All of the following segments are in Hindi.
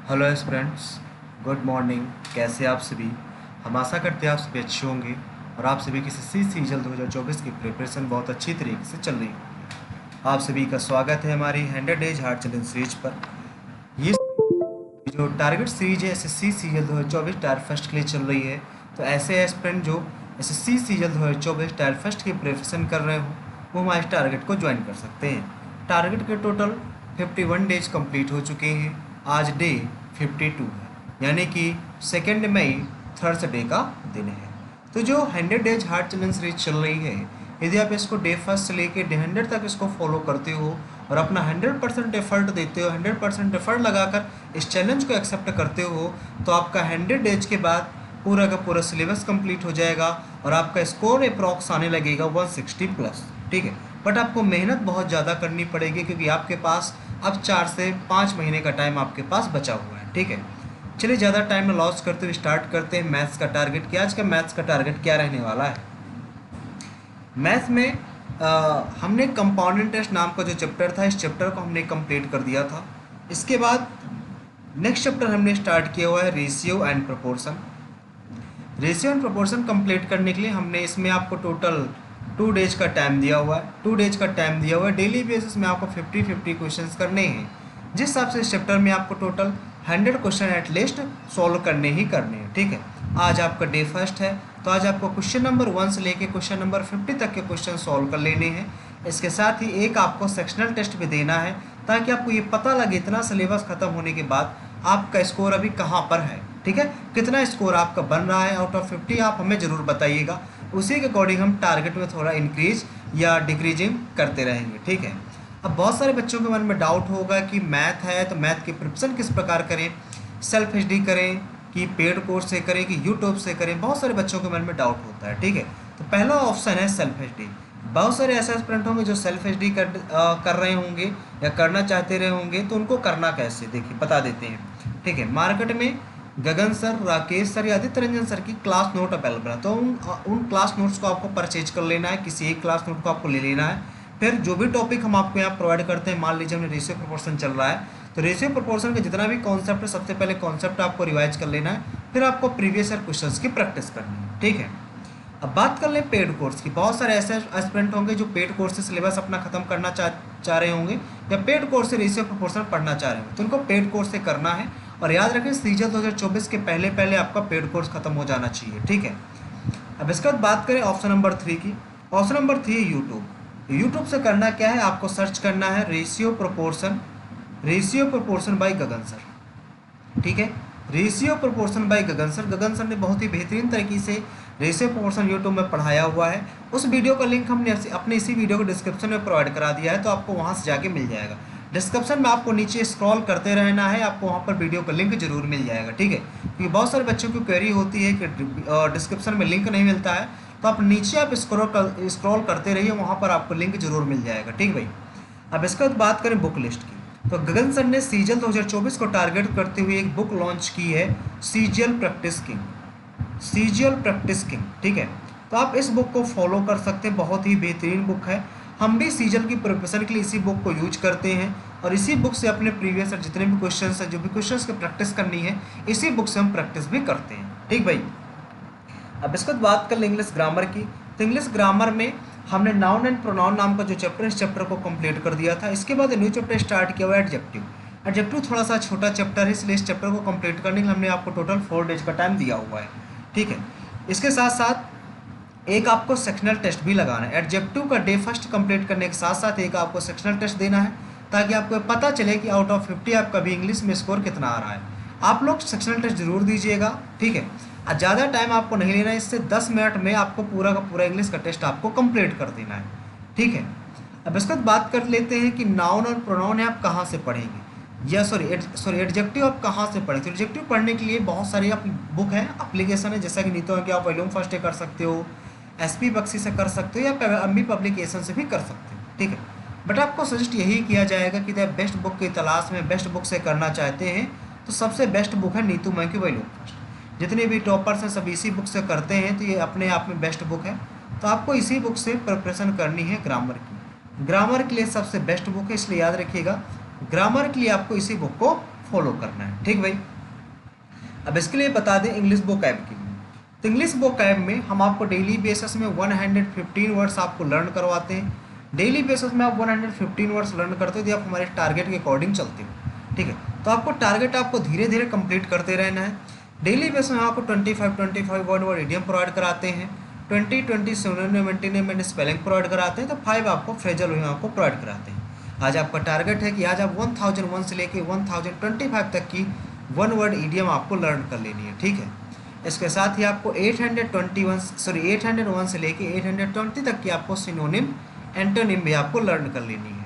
Hello friends, good morning. कैसे आप सभी? हम आशा करते हैं आप सभी अच्छे होंगे और आप सभी की सी सीजल 2024 की प्रिपरेशन बहुत अच्छी तरीके से चल रही है। आप सभी का स्वागत है हमारी 100 डेज हार्ड चैलेंज सीरीज पर। ये जो टारगेट सीरीज है एसएससी सीजल 2024 टायर फर्स्ट के लिए चल रही है। तो ऐसे एस्पिरेंट जो एसएससी सीजल 2024 टायर फर्स्ट की प्रिपरेशन कर रहे हो वो हमारे टारगेट को ज्वाइन कर सकते हैं। टारगेट के टोटल 51 डेज कंप्लीट हो चुके हैं। आज डे 52 है, यानी कि 2 मई थर्सडे का दिन है। तो जो 100 डेज हार्ड चैलेंज सीरीज चल रही है, यदि आप इसको डे फर्स्ट से लेके डे 100 तक इसको फॉलो करते हो और अपना 100% एफर्ट देते हो, 100% एफर्ट लगाकर इस चैलेंज को एक्सेप्ट करते हो, तो आपका 100 डेज के बाद पूरा का पूरा सिलेबस कंप्लीट हो जाएगा और आपका स्कोर अप्रॉक्स आने लगेगा 160 प्लस। ठीक है, बट आपको मेहनत बहुत ज़्यादा करनी पड़ेगी क्योंकि आपके पास अब 4 से 5 महीने का टाइम आपके पास बचा हुआ है। ठीक है, चलिए ज़्यादा टाइम लॉस करते हुए स्टार्ट करते हैं मैथ्स का टारगेट। कि आज का मैथ्स का टारगेट क्या रहने वाला है? मैथ में हमने कंपाउंड टेस्ट नाम का जो चैप्टर था, इस चैप्टर को हमने कंप्लीट कर दिया था। इसके बाद नेक्स्ट चैप्टर हमने स्टार्ट किया हुआ है ratio and proportion. Ratio and proportion complete करने के लिए हमने इसमें आपको टोटल 2 डेज का टाइम दिया हुआ है। 2 डेज का टाइम दिया हुआ है। डेली बेसिस में आपको 50-50 क्वेश्चंस करने हैं। जिस हिसाब से इस चैप्टर में आपको टोटल 100 क्वेश्चन एटलीस्ट सॉल्व करने ही करने हैं। ठीक है, आज आपका डे फर्स्ट है, तो आज आपको क्वेश्चन नंबर 1 से लेके क्वेश्चन नंबर 50 तक के क्वेश्चन सॉल्व कर लेने हैं। इसके साथ ही एक आपको सेक्शनल टेस्ट भी देना है ताकि आपको ये पता लगे इतना सिलेबस खत्म होने के बाद आपका स्कोर अभी कहाँ पर है। ठीक है, कितना स्कोर आपका बन रहा है आउट ऑफ 50 आप हमें ज़रूर बताइएगा। उसी के अकॉर्डिंग हम टारगेट में थोड़ा इंक्रीज या डिक्रीजिंग करते रहेंगे। ठीक है, अब बहुत सारे बच्चों के मन में डाउट होगा कि मैथ है तो मैथ की प्रिपरेशन किस प्रकार करें, सेल्फ एचडी करें कि पेड कोर्स से करें कि यूट्यूब से करें। बहुत सारे बच्चों के मन में डाउट होता है। ठीक है, तो पहला ऑप्शन है सेल्फ एचडी। बहुत सारे ऐसे एस्पिरेंट होंगे जो सेल्फ एचडी कर रहे होंगे या करना चाहते रहे होंगे, तो उनको करना कैसे देखिए बता देते हैं। ठीक है, मार्केट में गगन सर, राकेश सर या आदित्य रंजन सर की क्लास नोट अवेलेबल है, तो उन क्लास नोट्स को आपको परचेज कर लेना है। किसी एक क्लास नोट को आपको ले लेना है। फिर जो भी टॉपिक हम आपको यहाँ प्रोवाइड करते हैं, मान लीजिए हमने रेशियो प्रोपोर्शन चल रहा है, तो रेशियो प्रोपोर्शन का जितना भी कॉन्सेप्ट है सबसे पहले कॉन्सेप्ट आपको रिवाइज कर लेना है। फिर आपको प्रीवियस ईयर क्वेश्चंस की प्रैक्टिस करनी है। ठीक है, अब बात कर लें पेड कोर्स की। बहुत सारे ऐसे एस्पिरेंट होंगे जो पेड कोर्स से सिलेबस अपना खत्म करना चाह रहे होंगे या पेड कोर्स से रेशियो प्रोपोर्शन पढ़ना चाह रहे होंगे, तो उनको पेड कोर्स से करना है। और याद रखें सीजन 2024 के पहले पहले आपका पेड कोर्स खत्म हो जाना चाहिए। ठीक है, अब इसके बाद बात करें ऑप्शन नंबर 3 की। ऑप्शन नंबर 3 है यूट्यूब। यूट्यूब से करना क्या है, आपको सर्च करना है रेशियो प्रोपोर्शन बाय गगन सर। ठीक है, रेशियो प्रोपोर्शन बाय गगन सर। गगन सर ने बहुत ही बेहतरीन तरीके से रेशियो प्रोपोर्शन यूट्यूब में पढ़ाया हुआ है। उस वीडियो का लिंक हमने अपने इसी वीडियो को डिस्क्रिप्शन में प्रोवाइड करा दिया है, तो आपको वहाँ से जाके मिल जाएगा। डिस्क्रिप्शन में आपको नीचे स्क्रॉल करते रहना है, आपको वहाँ पर वीडियो का लिंक जरूर मिल जाएगा। ठीक है, क्योंकि बहुत सारे बच्चों की क्वेरी होती है कि डिस्क्रिप्शन में लिंक नहीं मिलता है, तो आप नीचे आप स्क्रॉल करते रहिए, वहाँ पर आपको लिंक जरूर मिल जाएगा। ठीक भाई, अब इसके बाद बात करें बुक लिस्ट की, तो गगन सर ने सीजल 2024 को टारगेट करते हुए एक बुक लॉन्च की है, सीजीएल प्रैक्टिस किंग। ठीक है, तो आप इस बुक को फॉलो कर सकते हैं, बहुत ही बेहतरीन बुक है। हम भी सीजल की प्रिपरेशन के लिए इसी बुक को यूज करते हैं और इसी बुक से अपने प्रीवियस और जितने भी क्वेश्चंस हैं, जो भी क्वेश्चंस की प्रैक्टिस करनी है, इसी बुक से हम प्रैक्टिस भी करते हैं। ठीक भाई, अब इसके बाद बात कर लें इंग्लिश ग्रामर की। तो इंग्लिश ग्रामर में हमने नाउन एंड प्रोनाउन नाम का जो चैप्टर है, इस चैप्टर को कंप्लीट कर दिया था। इसके बाद न्यू चैप्टर स्टार्ट किया हुआ है एडजेक्टिव। एडजेक्टिव थोड़ा सा छोटा चैप्टर है, इसलिए इस चैप्टर को कंप्लीट करने के लिए हमने आपको टोटल 4 डेज का टाइम दिया हुआ है। ठीक है, इसके साथ साथ एक आपको सेक्शनल टेस्ट भी लगाना है। एडजेक्टिव का डे फर्स्ट कंप्लीट करने के साथ साथ एक आपको सेक्शनल टेस्ट देना है, ताकि आपको पता चले कि आउट ऑफ 50 आपका भी इंग्लिश में स्कोर कितना आ रहा है। आप लोग सेक्शनल टेस्ट जरूर दीजिएगा। ठीक है, ज़्यादा टाइम आपको नहीं लेना है, इससे 10 मिनट में आपको पूरा का पूरा इंग्लिश का टेस्ट आपको कंप्लीट कर देना है। ठीक है, अब इसके बाद बात कर लेते हैं कि नाउन और प्रोनाउन है आप कहाँ से पढ़ेंगे, या सॉरी एडजेक्टिव आप कहाँ से पढ़ेंगे। तो एडजेक्टिव पढ़ने के लिए बहुत सारी बुक है, एप्लीकेशन है, जैसा कि नीतो है कि आप वॉल्यूम फर्स्ट कर सकते हो, एसपी बक्सी से कर सकते हो या अम्बी पब्लिकेशन से भी कर सकते हो। ठीक है, बट आपको सजेस्ट यही किया जाएगा कि जब बेस्ट बुक की तलाश में बेस्ट बुक से करना चाहते हैं, तो सबसे बेस्ट बुक है नीतू मैं की वॉल्यूम फर्स्ट। जितने भी टॉपर्स हैं सब इसी बुक से करते हैं, तो ये अपने आप में बेस्ट बुक है। तो आपको इसी बुक से प्रिपरेशन करनी है ग्रामर की। ग्रामर के लिए सबसे बेस्ट बुक है, इसलिए याद रखिएगा ग्रामर के लिए आपको इसी बुक को फॉलो करना है। ठीक भाई, अब इसके लिए बता दें इंग्लिश वोकैब के लिए। तो इंग्लिश वोकैब में हम आपको डेली बेसिस में 115 वर्ड्स आपको लर्न करवाते हैं। डेली बेसिस में आप 115 वर्ड्स लर्न करते हो तो आप हमारे टारगेट के अकॉर्डिंग चलते हो। ठीक है, तो आपको टारगेट आपको धीरे धीरे कंप्लीट करते रहना है। डेली बेसिस में आपको 25 वर्ड इडियम प्रोवाइड कराते हैं, 20 synonym antonym and spelling provide कराते हैं, तो 5 आपको फ्रेजल वे आपको प्रोवाइड कराते हैं। आज आपका टारगेट है कि आज आप 1001 से लेके 1025 तक की 1 वर्ड इडियम आपको लर्न कर लेनी है। ठीक है, इसके साथ ही आपको 801 से लेके 820 तक की आपको सिनोनिम एंटोनिम भी आपको लर्न कर लेनी है।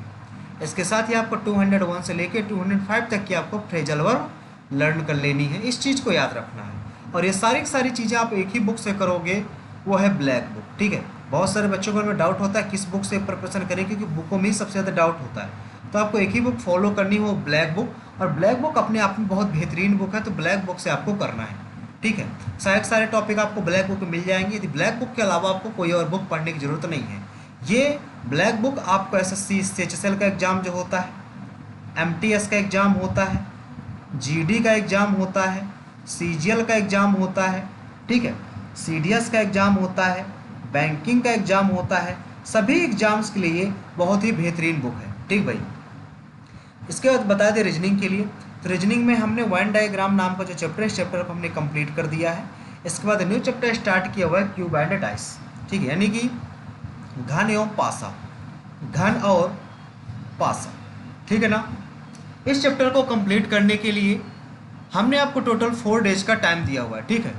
इसके साथ ही आपको 201 से लेके 205 तक की आपको फ्रेजल वर्ब लर्न कर लेनी है। इस चीज़ को याद रखना है, और ये सारी चीज़ें आप एक ही बुक से करोगे, वो है ब्लैक बुक। ठीक है, बहुत सारे बच्चों को में डाउट होता है किस बुक से प्रिपरेशन करें, क्योंकि बुकों में ही सबसे ज़्यादा डाउट होता है। तो आपको एक ही बुक फॉलो करनी हो, ब्लैक बुक, और ब्लैक बुक अपने आप में बहुत बेहतरीन बुक है, तो ब्लैक बुक से आपको करना है। ठीक है, सारे टॉपिक आपको ब्लैक बुक में मिल जाएंगे। यदि ब्लैक बुक के अलावा आपको कोई और बुक पढ़ने की ज़रूरत नहीं है। ये ब्लैक बुक आपको SSC CHSL का एग्ज़ाम जो होता है, MTS का एग्ज़ाम होता है, GD का एग्ज़ाम होता है, CGL का एग्ज़ाम होता है, ठीक है, CDS का एग्ज़ाम होता है, बैंकिंग का एग्ज़ाम होता है, सभी एग्ज़ाम्स के लिए बहुत ही बेहतरीन बुक है। ठीक भाई, इसके बाद बता दें रीजनिंग के लिए। तो रीजनिंग में हमने वेन डायग्राम नाम का जो चैप्टर है, इस चैप्टर को हमने कंप्लीट कर दिया है। इसके बाद न्यू चैप्टर स्टार्ट किया हुआ है क्यूब एंड डाइस। ठीक है, यानी कि घन एवं पासा, घन और पासा। ठीक है ना, इस चैप्टर को कंप्लीट करने के लिए हमने आपको टोटल 4 डेज का टाइम दिया हुआ है। ठीक है,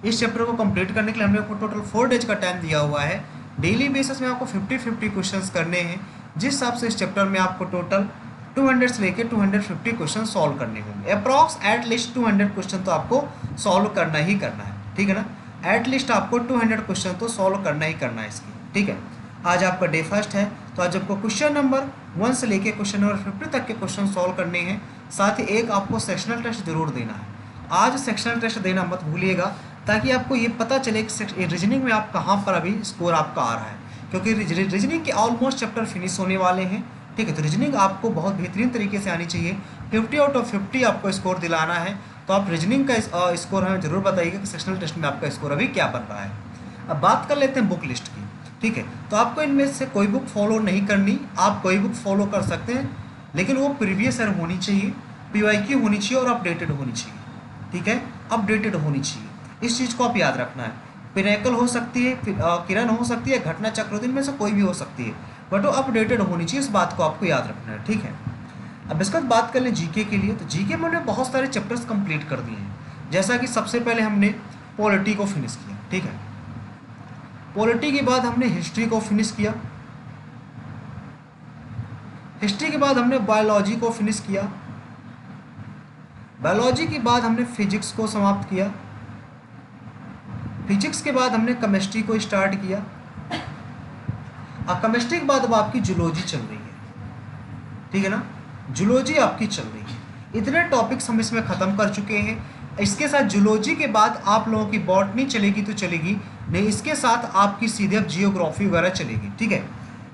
इस चैप्टर को कंप्लीट करने के लिए हमने आपको टोटल 4 डेज का टाइम दिया हुआ है। डेली बेसिस में आपको 50-50 क्वेश्चंस करने हैं, जिस हिसाब से इस चैप्टर में आपको टोटल 200 से लेकर 250 क्वेश्चन सॉल्व करने होंगे। अप्रॉक्स एटलीस्ट 200 क्वेश्चन तो आपको सॉल्व करना ही करना है। ठीक है ना, एटलीस्ट आपको 200 क्वेश्चन तो सॉल्व करना ही करना है इसकी। ठीक है, आज आपका डे फर्स्ट है, तो आज आपको क्वेश्चन नंबर 1 से लेकर क्वेश्चन नंबर 50 तक के क्वेश्चन सॉल्व करने हैं। साथ ही एक आपको सेक्शनल टेस्ट जरूर देना है। आज सेक्शनल टेस्ट देना मत भूलिएगा, ताकि आपको ये पता चले कि रीजनिंग में आप कहाँ पर अभी स्कोर आपका आ रहा है, क्योंकि रीजनिंग के ऑलमोस्ट चैप्टर फिनिश होने वाले हैं। ठीक है, तो रीजनिंग आपको बहुत बेहतरीन तरीके से आनी चाहिए। 50 आउट ऑफ 50 आपको स्कोर दिलाना है। तो आप रीजनिंग का स्कोर हमें ज़रूर बताइएगा कि सेक्शनल टेस्ट में आपका स्कोर अभी क्या बन रहा है। अब बात कर लेते हैं बुक लिस्ट की। ठीक है, तो आपको इनमें से कोई बुक फॉलो नहीं करनी, आप कोई बुक फॉलो कर सकते हैं, लेकिन वो प्रीवियस ईयर होनी चाहिए, PYQ होनी चाहिए और अपडेटेड होनी चाहिए। ठीक है, अपडेटेड होनी चाहिए, इस चीज़ को आप याद रखना है। पिनेकल हो सकती है, किरण हो सकती है, घटना चक्र, इनमें से कोई भी हो सकती है, बट वो अपडेटेड होनी चाहिए, इस बात को आपको याद रखना है। ठीक है, अब इसके बाद बात कर लें जीके के लिए। तो जीके में हमने बहुत सारे चैप्टर्स कंप्लीट कर दिए हैं। जैसा कि सबसे पहले हमने पॉलिटी को फिनिश किया। ठीक है, पॉलिटी के बाद हमने हिस्ट्री को फिनिश किया, हिस्ट्री के बाद हमने बायोलॉजी को फिनिश किया, बायोलॉजी के बाद हमने फिजिक्स को समाप्त किया, फिजिक्स के बाद हमने केमिस्ट्री को स्टार्ट किया, और केमिस्ट्री के बाद अब आपकी जूलॉजी चल रही है। ठीक है ना, जूलॉजी आपकी चल रही है। इतने टॉपिक्स हम इसमें ख़त्म कर चुके हैं। इसके साथ जूलॉजी के बाद आप लोगों की बॉटनी चलेगी तो चलेगी, नहीं इसके साथ आपकी सीधे अब जियोग्राफी वगैरह चलेगी। ठीक है,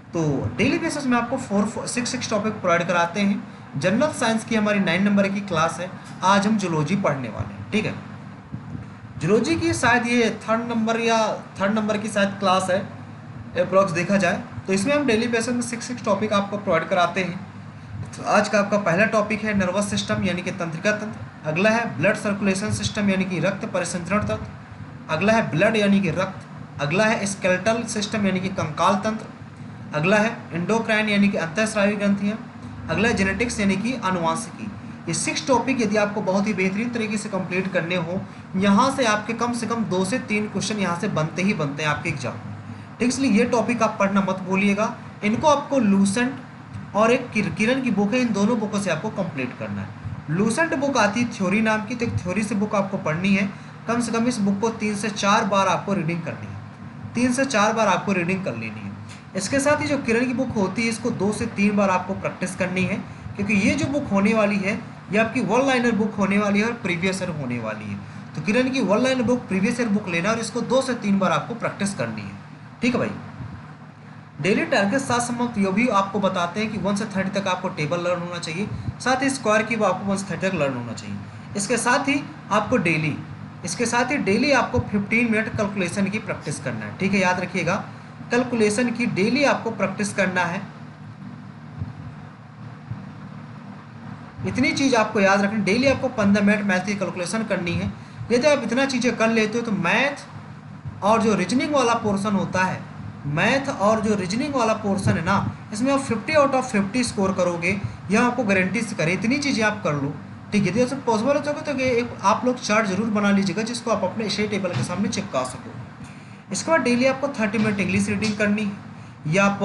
तो डेली बेसिस में आपको 4-6 टॉपिक प्रोवाइड कराते हैं। जनरल साइंस की हमारी 9 नंबर की क्लास है। आज हम जूलॉजी पढ़ने वाले हैं। ठीक है, जूलॉजी की शायद ये 3rd नंबर की शायद क्लास है अप्रॉक्स देखा जाए, तो इसमें हम डेली बेसिस में 6 टॉपिक आपको प्रोवाइड कराते हैं। तो आज का आपका पहला टॉपिक है नर्वस सिस्टम यानी कि तंत्रिका तंत्र, अगला है ब्लड सर्कुलेशन सिस्टम यानी कि रक्त परिसंचरण तंत्र, अगला है ब्लड यानी कि रक्त, अगला है स्केलेटल सिस्टम यानी कि कंकाल तंत्र, अगला है एंडोक्राइन यानी कि अंतःस्रावी ग्रंथियाँ, अगला है जेनेटिक्स यानी कि आनुवांशिकी। ये 6 टॉपिक यदि आपको बहुत ही बेहतरीन तरीके से कंप्लीट करने हो, यहाँ से आपके कम से कम 2 से 3 क्वेश्चन यहाँ से बनते ही बनते हैं आपके एग्जाम में। ठीक, इसलिए ये टॉपिक आप पढ़ना मत भूलिएगा। इनको आपको लूसेंट और एक किरण की बुक है, इन दोनों बुकों से आपको कंप्लीट करना है। लूसेंट बुक आती है थ्योरी नाम की, तो एक थ्योरी से बुक आपको पढ़नी है। कम से कम इस बुक को 3 से 4 बार आपको रीडिंग करनी है, 3 से 4 बार आपको रीडिंग कर लेनी है। इसके साथ ही जो किरण की बुक होती है, इसको 2 से 3 बार आपको प्रैक्टिस करनी है, क्योंकि ये जो बुक होने वाली है ये आपकी 1 लाइनर बुक होने वाली है और प्रीवियस ईयर होने वाली है। तो किरण की 1 liner book previous year book लेना और इसको 2 से 3 बार आपको प्रैक्टिस करनी है। ठीक है भाई, डेली टारगेट साथ समाप्त ये भी आपको बताते हैं कि 1 से 30 तक आपको टेबल लर्न होना चाहिए, साथ ही स्क्वायर की वो आपको 1 से 30 तक लर्न होना चाहिए। इसके साथ ही डेली आपको 15 मिनट कैलकुलेशन की प्रैक्टिस करना है, ठीक है, याद रखिएगा, कैलकुलेशन की डेली आपको प्रैक्टिस करना है। इतनी चीज़ आपको याद रखनी, डेली आपको 15 मिनट मैथ की कैलकुलेशन करनी है। यदि आप इतना चीज़ें कर लेते हो तो मैथ और जो रीजनिंग वाला पोर्शन होता है, मैथ और जो रीजनिंग वाला पोर्शन है ना, इसमें आप 50 आउट ऑफ 50 स्कोर करोगे, यह आपको गारंटी से करें। इतनी चीज़ें आप कर लो, ठीक है। यदि पॉसिबल हो सके तो एक आप लोग चार्ट जरूर बना लीजिएगा जिसको आप अपने स्टडी टेबल के सामने चिपका सको। इसके बाद डेली आपको 30 मिनट इंग्लिश रीडिंग करनी है, या आप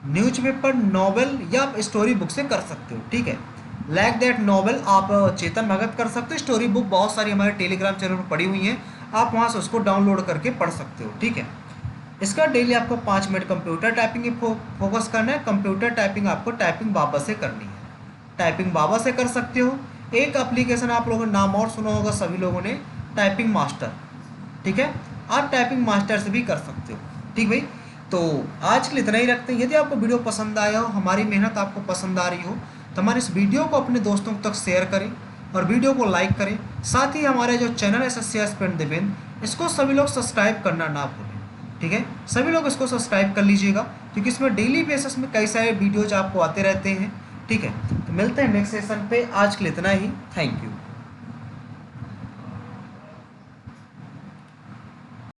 न्यूज़पेपर, नॉवेल या आप स्टोरी बुक से कर सकते हो, ठीक है। लाइक दैट नॉवेल आप चेतन भगत कर सकते हो, स्टोरी बुक बहुत सारी हमारे टेलीग्राम चैनल पर पड़ी हुई हैं, आप वहाँ से उसको डाउनलोड करके पढ़ सकते हो, ठीक है। इसका डेली आपको 5 मिनट कंप्यूटर टाइपिंग की फोकस करना है। कंप्यूटर टाइपिंग आपको टाइपिंग बाबा से करनी है, टाइपिंग बाबा से कर सकते हो। एक एप्लीकेशन आप लोगों ने नाम और सुना होगा सभी लोगों ने, टाइपिंग मास्टर, ठीक है, आप टाइपिंग मास्टर से भी कर सकते हो, ठीक भाई। तो आज के लिए इतना ही रखते हैं। यदि आपको वीडियो पसंद आया हो, हमारी मेहनत आपको पसंद आ रही हो, तो हमारे इस वीडियो को अपने दोस्तों तक शेयर करें और वीडियो को लाइक करें। साथ ही हमारे जो चैनल है SSC एस्पिरेंट दिव्यन, इसको सभी लोग सब्सक्राइब करना ना भूलें, ठीक है। सभी लोग इसको सब्सक्राइब कर लीजिएगा क्योंकि इसमें डेली बेसिस में कई सारे वीडियोज आपको आते रहते हैं, ठीक है। तो मिलते हैं नेक्स्ट सेशन पे, आज के लिए इतना ही, थैंक यू।